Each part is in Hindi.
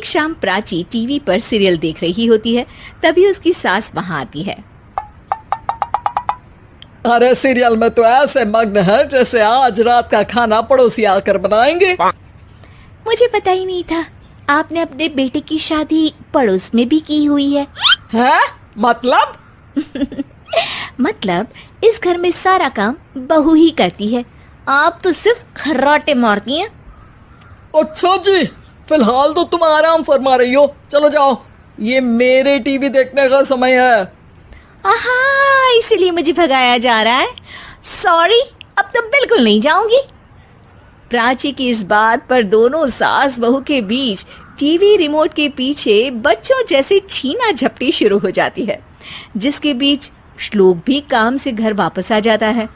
एक शाम प्राची टीवी पर सीरियल देख रही होती है। तभी उसकी सास वहां आती है। अरे सीरियल में तो ऐसे मग्न है जैसे आज रात का खाना पड़ोसी आकर बनाएंगे। मुझे पता ही नहीं था आपने अपने बेटे की शादी पड़ोस में भी की हुई है। हैं? मतलब? मतलब इस घर में सारा काम बहू ही करती है, आप तो सिर्फ खर्राटे मारती हैं। अच्छा जी, फिलहाल तो तुम आराम फरमा रही हो, चलो जाओ, ये मेरे टीवी देखने का समय है। आहा, इसीलिए मुझे भगाया जा रहा है। सॉरी, अब तो बिल्कुल नहीं जाऊंगी। प्राची की इस बात पर दोनों सास बहू के बीच टीवी रिमोट के पीछे बच्चों जैसे छीना झपटी शुरू हो जाती है, जिसके बीच श्लोक भी काम से घर वापस आ जाता है।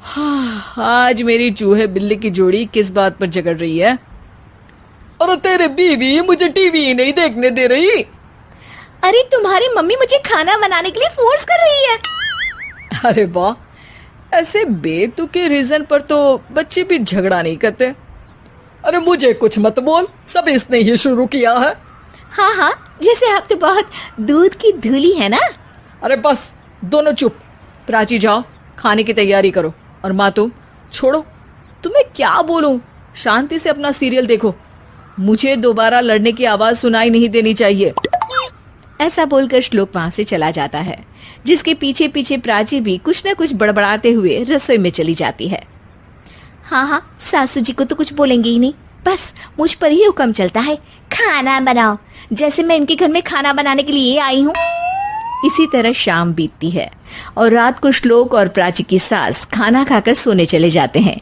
हाँ, आज मेरी चूहे बिल्ली की जोड़ी किस बात पर झगड़ रही है? अरे तेरे बीवी मुझे टीवी ही नहीं देखने दे रही। अरे तुम्हारी मम्मी मुझे खाना बनाने के लिए फोर्स कर रही है। अरे वाह, ऐसे बेतुके रीजन पर तो बच्चे भी झगड़ा नहीं करते। अरे मुझे कुछ मत बोल, सब इसने ही शुरू किया है। हाँ हाँ, जैसे आप तो बहुत दूध की धूली है ना। अरे बस, दोनों चुप। प्राची जाओ, खाने की तैयारी करो। और माँ तुम छोड़ो, तुम्हें क्या बोलूं, शांति से अपना सीरियल देखो, मुझे दोबारा लड़ने की आवाज सुनाई नहीं देनी चाहिए। ऐसा बोलकर श्लोक वहां से चला जाता है, जिसके पीछे पीछे प्राची भी कुछ न कुछ बड़बड़ाते हुए रसोई में चली जाती है। हाँ हाँ, सासू जी को तो कुछ बोलेंगे ही नहीं, बस मुझ पर ही हुक्म चलता है, खाना बनाओ, जैसे मैं इनके घर में खाना बनाने के लिए आई हूँ। इसी तरह शाम बीतती है और रात को श्लोक और प्राची की सास खाना खाकर सोने चले जाते हैं,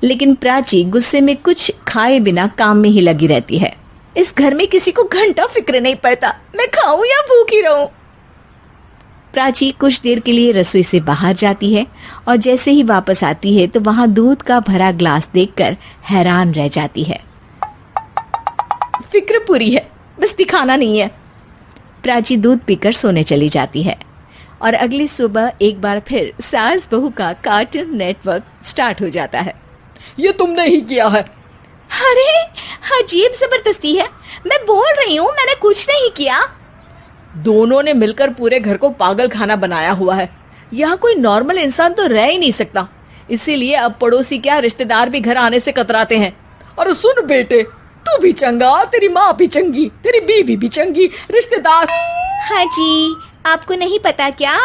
लेकिन प्राची गुस्से में कुछ खाए बिना काम में ही लगी रहती है। इस घर में किसी को घंटा फिक्र नहीं पड़ता, मैं खाऊं या भूखी रहूं। प्राची कुछ देर के लिए रसोई से बाहर जाती है और जैसे ही वापस आती है तो वहां दूध का भरा ग्लास देखकर हैरान रह जाती है। फिक्र पूरी है, बस दिखाना नहीं है। प्राची दूध पीकर सोने चली जाती है और अगली सुबह एक बार फिर सास बहू का कार्टून नेटवर्क स्टार्ट हो जाता है। ये तुमने ही किया है। अरे अजीब जबरदस्ती है, मैं बोल रही हूँ मैंने कुछ नहीं किया। दोनों ने मिलकर पूरे घर को पागल खाना बनाया हुआ है। यहाँ कोई नॉर्मल इंसान तो रह ही नहीं सकता, इसीलिए अब पड़ोसी क्या रिश्तेदार भी घर आने से कतराते हैं। और सुन बेटे, तू भी चंगा, तेरी माँ भी चंगी, तेरी बीवी भी चंगी, रिश्तेदार। हाँ जी, आपको नहीं पता क्या,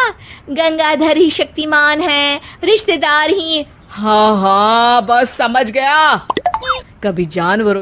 गंगाधर ही शक्तिमान है, रिश्तेदार ही। हाँ हाँ, बस समझ गया। कभी जानवरों